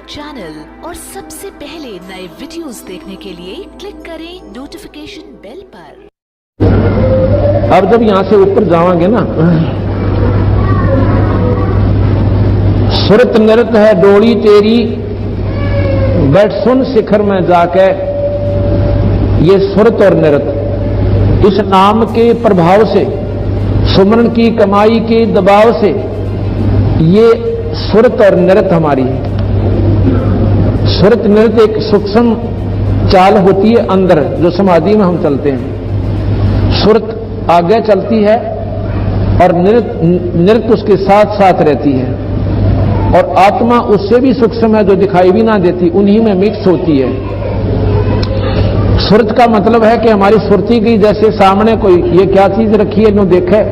Channel और सबसे पहले नए वीडियोस देखने के लिए क्लिक करें नोटिफिकेशन बेल पर। अब जब यहां से ऊपर जावांगे ना, सुरत नृत है डोली तेरी, बैठ सुन शिखर में जाके। ये सुरत और नृत इस नाम के प्रभाव से, सुमरन की कमाई के दबाव से, ये सुरत और नृत हमारी है। सुरत नृत एक सूक्ष्म चाल होती है अंदर, जो समाधि में हम चलते हैं। सुरत आगे चलती है और नृत उसके साथ साथ रहती है, और आत्मा उससे भी सूक्ष्म है, जो दिखाई भी ना देती, उन्हीं में मिक्स होती है। सुरत का मतलब है कि हमारी सुरती की जैसे सामने कोई ये क्या चीज रखी है, जो देखे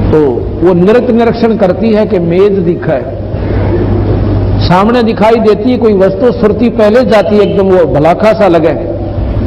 तो वो नृत निरीक्षण करती है कि मेज दिखा है, सामने दिखाई देती है कोई वस्तु, सुरती पहले जाती है एकदम वो भलाखा सा लगे,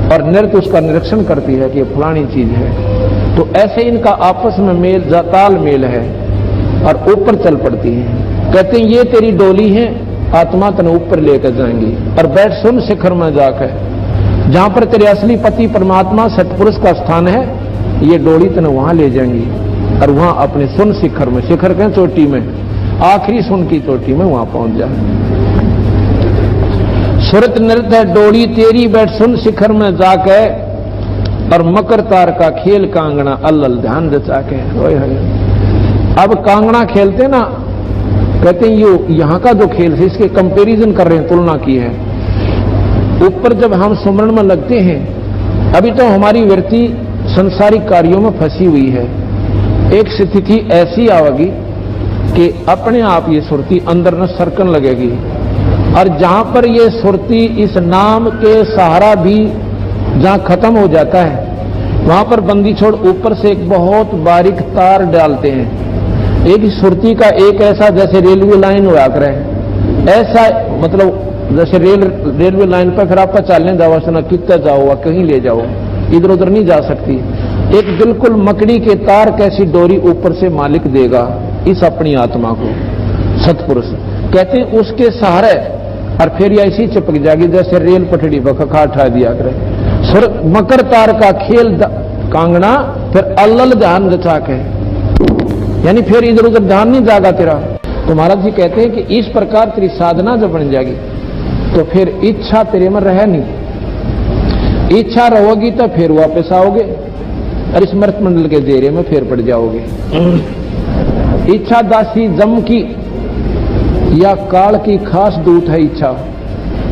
और नृत उसका निरीक्षण करती है कि ये फलानी चीज है। तो ऐसे इनका आपस में मेल ताल मेल है और ऊपर चल पड़ती है। कहते हैं ये तेरी डोली है, आत्मा तने ऊपर लेकर जाएंगी, और बैठ सुन शिखर में जाकर, जहां पर तेरे असली पति परमात्मा सतपुरुष का स्थान है, ये डोली तने वहां ले जाएंगी, और वहां अपने सुन शिखर में, शिखर के चोटी में, आखिरी सुन की चोटी में वहां पहुंच जाए। सुरत नृत है डोली तेरी, बैठ सुन शिखर में जाके, और मकर तार का खेल कांगना अल्लल ध्यान रचा के। अब कांगना खेलते ना, कहते हैं ये यहां का जो खेल है, इसके कंपैरिजन कर रहे हैं, तुलना की है। ऊपर जब हम सुमरण में लगते हैं, अभी तो हमारी वृत्ति संसारिक कार्यों में फंसी हुई है। एक स्थिति ऐसी आवेगी कि अपने आप ये सुरती अंदर न सरकन लगेगी, और जहां पर ये सुरती इस नाम के सहारा भी जहां खत्म हो जाता है, वहां पर बंदी छोड़ ऊपर से एक बहुत बारीक तार डालते हैं। एक सुरती का एक ऐसा, जैसे रेलवे लाइन हुआ करे, ऐसा मतलब जैसे रेलवे लाइन पर फिर आप चलने जाओ, सुना कितना जाओ, कहीं ले जाओ, इधर उधर नहीं जा सकती। एक बिल्कुल मकड़ी के तार कैसी डोरी ऊपर से मालिक देगा इस अपनी आत्मा को, सतपुरुष कहते हैं, उसके सहारे, और फिर ये ऐसी चिपक जाएगी जैसे रेल पटड़ी पर खा दिया करे। मकर तार का खेल कांगना, फिर अल्लल ध्यान रचा के, यानी फिर इधर उधर ध्यान नहीं जागा तेरा। तो महाराज जी कहते हैं कि इस प्रकार तेरी साधना जब बन जाएगी, तो फिर इच्छा तेरे में रहे नहीं। इच्छा रहोगी तो फिर वापस आओगे, और स्मृत मंडल के घेरे में फिर पड़ जाओगे। इच्छा दासी जम की या काल की खास दूत है इच्छा।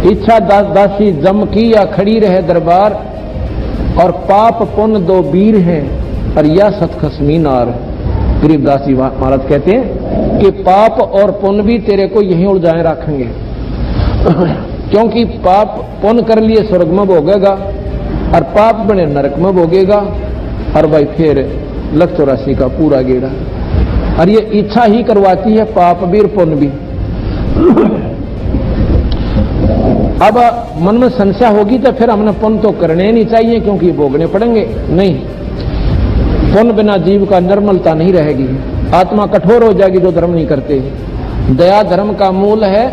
इच्छा दासी जम की या खड़ी रहे दरबार, और पाप पुण्य दो वीर हैं, और या सतखसमी नार। गरीबदास जी महाराज कहते हैं कि पाप और पुण्य भी तेरे को यहीं उलझाए रखेंगे, क्योंकि पाप पुण्य कर लिए स्वर्ग में भोगेगा, और पाप बने नरक में भोगेगा, और भाई फिर 184 का पूरा गेड़ा। और ये इच्छा ही करवाती है पाप भी और पुण्य भी। अब मन में संशय होगी तो फिर हमने पुण्य तो करने नहीं चाहिए, क्योंकि भोगने पड़ेंगे। नहीं, पुण्य बिना जीव का निर्मलता नहीं रहेगी, आत्मा कठोर हो जाएगी जो धर्म नहीं करते। दया धर्म का मूल है,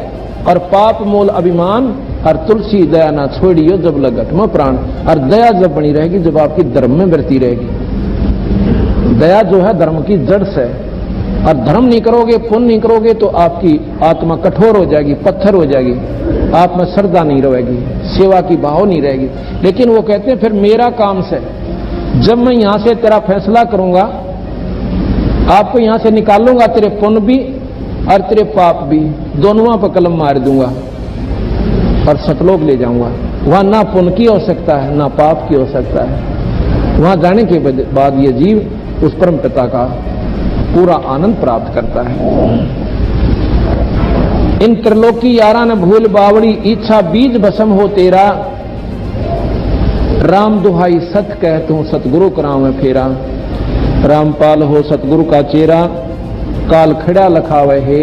और पाप मूल अभिमान, और तुलसी दया ना छोड़ियो जब लगट में प्राण। और दया जब बनी रहेगी जब आपकी धर्म में वृत्ति रहेगी। दया जो है धर्म की जड़ से, और धर्म नहीं करोगे, पुण्य नहीं करोगे, तो आपकी आत्मा कठोर हो जाएगी, पत्थर हो जाएगी, आप में श्रद्धा नहीं रहेगी, सेवा की भाव नहीं रहेगी। लेकिन वो कहते हैं फिर मेरा काम से, जब मैं यहां से तेरा फैसला करूंगा, आपको यहां से निकालूंगा, तेरे पुण्य भी और तेरे पाप भी, दोनों पर कलम मार दूंगा, और सतलोक ले जाऊंगा। वहां ना पुण्य की हो सकता है, ना पाप की हो सकता है। वहां जाने के बाद ये जीव उस परम पिता का पूरा आनंद प्राप्त करता है। इन त्रिलोकी यारा न भूल बावड़ी, इच्छा बीज भस्म हो तेरा। राम दुहाई सत कहतूं, सतगुरु करावे फेरा। रामपाल हो सतगुरु का चेरा, काल खड़ा लखावे है।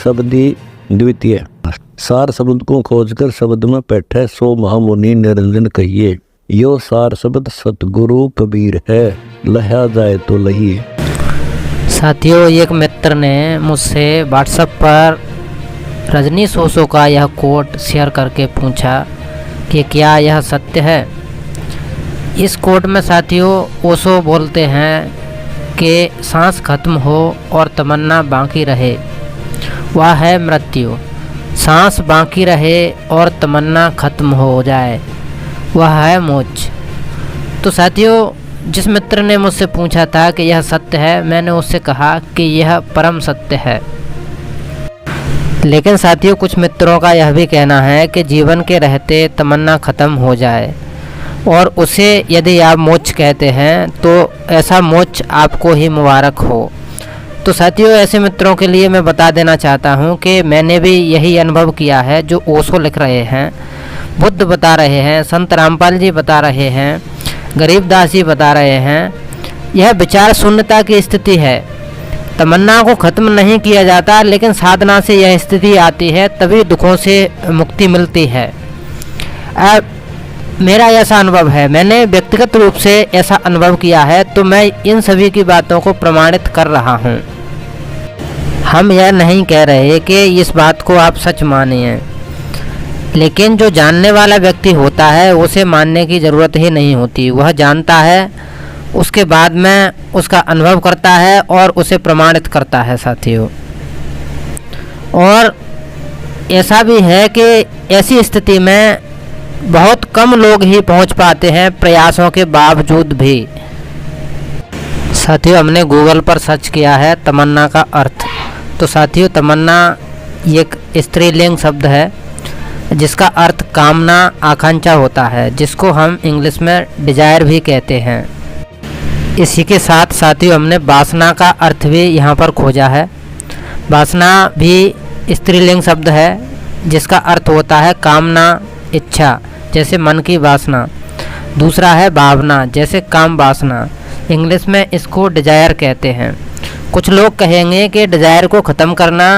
शब्दी द्वितीय। सार शब्द को खोजकर शब्द में बैठे सो महामुनि निरंजन कहिए। यो सार शब्द सतगुरु कबीर है, लहा जाए तो लहिए। साथियों, एक मित्र ने मुझसे व्हाट्सएप पर रजनीश ओशो का यह कोट शेयर करके पूछा कि क्या यह सत्य है। इस कोट में साथियों ओशो बोलते हैं कि सांस खत्म हो और तमन्ना बाकी रहे, वह है मृत्यु। सांस बाकी रहे और तमन्ना खत्म हो जाए, वह है मोक्ष। तो साथियों जिस मित्र ने मुझसे पूछा था कि यह सत्य है, मैंने उससे कहा कि यह परम सत्य है। लेकिन साथियों कुछ मित्रों का यह भी कहना है कि जीवन के रहते तमन्ना खत्म हो जाए और उसे यदि आप मोक्ष कहते हैं तो ऐसा मोक्ष आपको ही मुबारक हो। तो साथियों ऐसे मित्रों के लिए मैं बता देना चाहता हूं कि मैंने भी यही अनुभव किया है जो ओशो लिख रहे हैं, बुद्ध बता रहे हैं, संत रामपाल जी बता रहे हैं, गरीबदास जी बता रहे हैं। यह विचार शून्यता की स्थिति है। तमन्ना को ख़त्म नहीं किया जाता, लेकिन साधना से यह स्थिति आती है, तभी दुखों से मुक्ति मिलती है। मेरा ऐसा अनुभव है, मैंने व्यक्तिगत रूप से ऐसा अनुभव किया है, तो मैं इन सभी की बातों को प्रमाणित कर रहा हूँ। हम यह नहीं कह रहे कि इस बात को आप सच मानिए, लेकिन जो जानने वाला व्यक्ति होता है उसे मानने की ज़रूरत ही नहीं होती। वह जानता है, उसके बाद में उसका अनुभव करता है और उसे प्रमाणित करता है साथियों। और ऐसा भी है कि ऐसी स्थिति में बहुत कम लोग ही पहुंच पाते हैं, प्रयासों के बावजूद भी। साथियों हमने गूगल पर सर्च किया है तमन्ना का अर्थ। तो साथियों तमन्ना एक स्त्रीलिंग शब्द है जिसका अर्थ कामना, आकांक्षा होता है, जिसको हम इंग्लिश में डिजायर भी कहते हैं। इसी के साथ साथियों हमने वासना का अर्थ भी यहाँ पर खोजा है। वासना भी स्त्रीलिंग शब्द है जिसका अर्थ होता है कामना, इच्छा, जैसे मन की वासना। दूसरा है भावना, जैसे काम वासना। इंग्लिश में इसको डिजायर कहते हैं। कुछ लोग कहेंगे कि डिजायर को ख़त्म करना,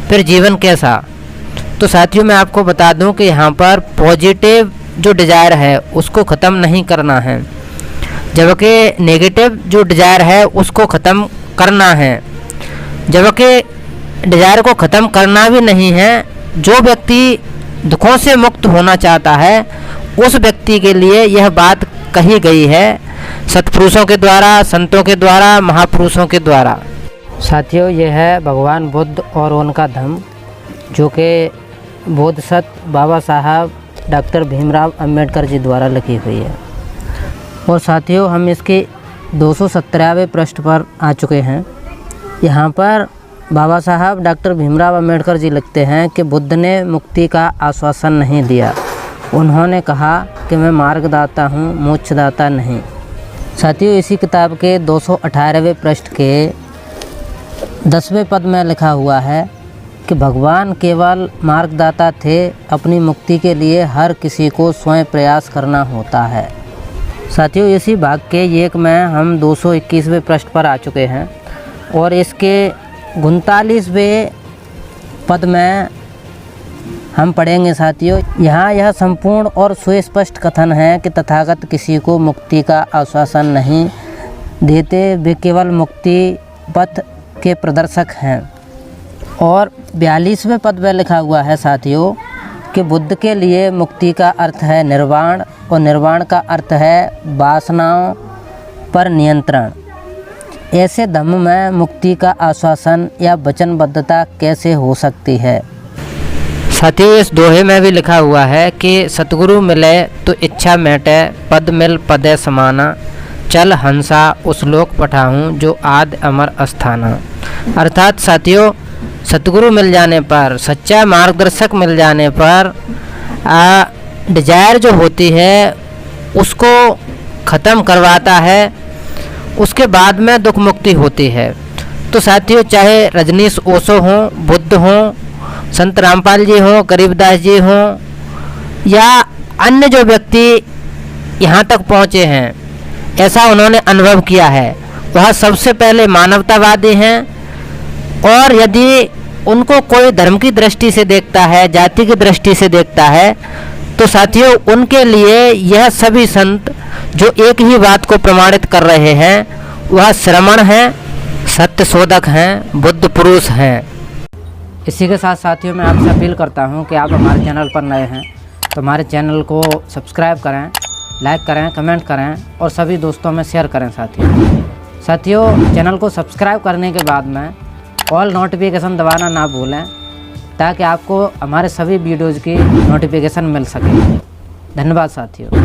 फिर जीवन कैसा। तो साथियों मैं आपको बता दूं कि यहाँ पर पॉजिटिव जो डिजायर है उसको ख़त्म नहीं करना है, जबकि नेगेटिव जो डिजायर है उसको ख़त्म करना है। जबकि डिजायर को ख़त्म करना भी नहीं है। जो व्यक्ति दुखों से मुक्त होना चाहता है उस व्यक्ति के लिए यह बात कही गई है सत्पुरुषों के द्वारा, संतों के द्वारा, महापुरुषों के द्वारा। साथियों यह है भगवान बुद्ध और उनका धम्म, जो कि बोधिसत्व बाबा साहब डॉक्टर भीमराव अंबेडकर जी द्वारा लिखी हुई है। और साथियों हम इसके 217वें पृष्ठ पर आ चुके हैं। यहाँ पर बाबा साहब डॉक्टर भीमराव अंबेडकर जी लिखते हैं कि बुद्ध ने मुक्ति का आश्वासन नहीं दिया। उन्होंने कहा कि मैं मार्गदाता हूँ, मोक्षदाता नहीं। साथियों इसी किताब के 218वें पृष्ठ के 10वें पद में लिखा हुआ है कि भगवान केवल मार्गदाता थे, अपनी मुक्ति के लिए हर किसी को स्वयं प्रयास करना होता है। साथियों इसी भाग के एक में हम 221वें पृष्ठ पर आ चुके हैं और इसके 39वें पद में हम पढ़ेंगे साथियों। यहाँ यह संपूर्ण और सुस्पष्ट कथन है कि तथागत किसी को मुक्ति का आश्वासन नहीं देते, वे केवल मुक्ति पथ के प्रदर्शक हैं। और 42वें पद में लिखा हुआ है साथियों कि बुद्ध के लिए मुक्ति का अर्थ है निर्वाण और निर्वाण का अर्थ है वासनाओं पर नियंत्रण। ऐसे धम्म में मुक्ति का आश्वासन या वचनबद्धता कैसे हो सकती है। साथियों इस दोहे में भी लिखा हुआ है कि सतगुरु मिले तो इच्छा मेटे, पद मिल पदे समाना, चल हंसा उस लोक पठाऊं जो आदि अमर अस्थाना। अर्थात साथियों सतगुरु मिल जाने पर, सच्चा मार्गदर्शक मिल जाने पर डिजायर जो होती है उसको ख़त्म करवाता है, उसके बाद में दुख मुक्ति होती है। तो साथियों चाहे रजनीश ओशो हों, बुद्ध हों, संत रामपाल जी हों, गरीबदास जी हों या अन्य जो व्यक्ति यहाँ तक पहुँचे हैं, ऐसा उन्होंने अनुभव किया है, वह सबसे पहले मानवतावादी हैं। और यदि उनको कोई धर्म की दृष्टि से देखता है, जाति की दृष्टि से देखता है, तो साथियों उनके लिए यह सभी संत जो एक ही बात को प्रमाणित कर रहे हैं, वह श्रमण हैं, सत्य शोधक हैं, बुद्ध पुरुष हैं। इसी के साथ साथियों मैं आपसे अपील करता हूं कि आप हमारे चैनल पर नए हैं तो हमारे चैनल को सब्सक्राइब करें, लाइक करें, कमेंट करें और सभी दोस्तों में शेयर करें। साथियों चैनल को सब्सक्राइब करने के बाद में ऑल नोटिफिकेशन दबाना ना भूलें ताकि आपको हमारे सभी वीडियोज़ की नोटिफिकेशन मिल सके। धन्यवाद साथियों।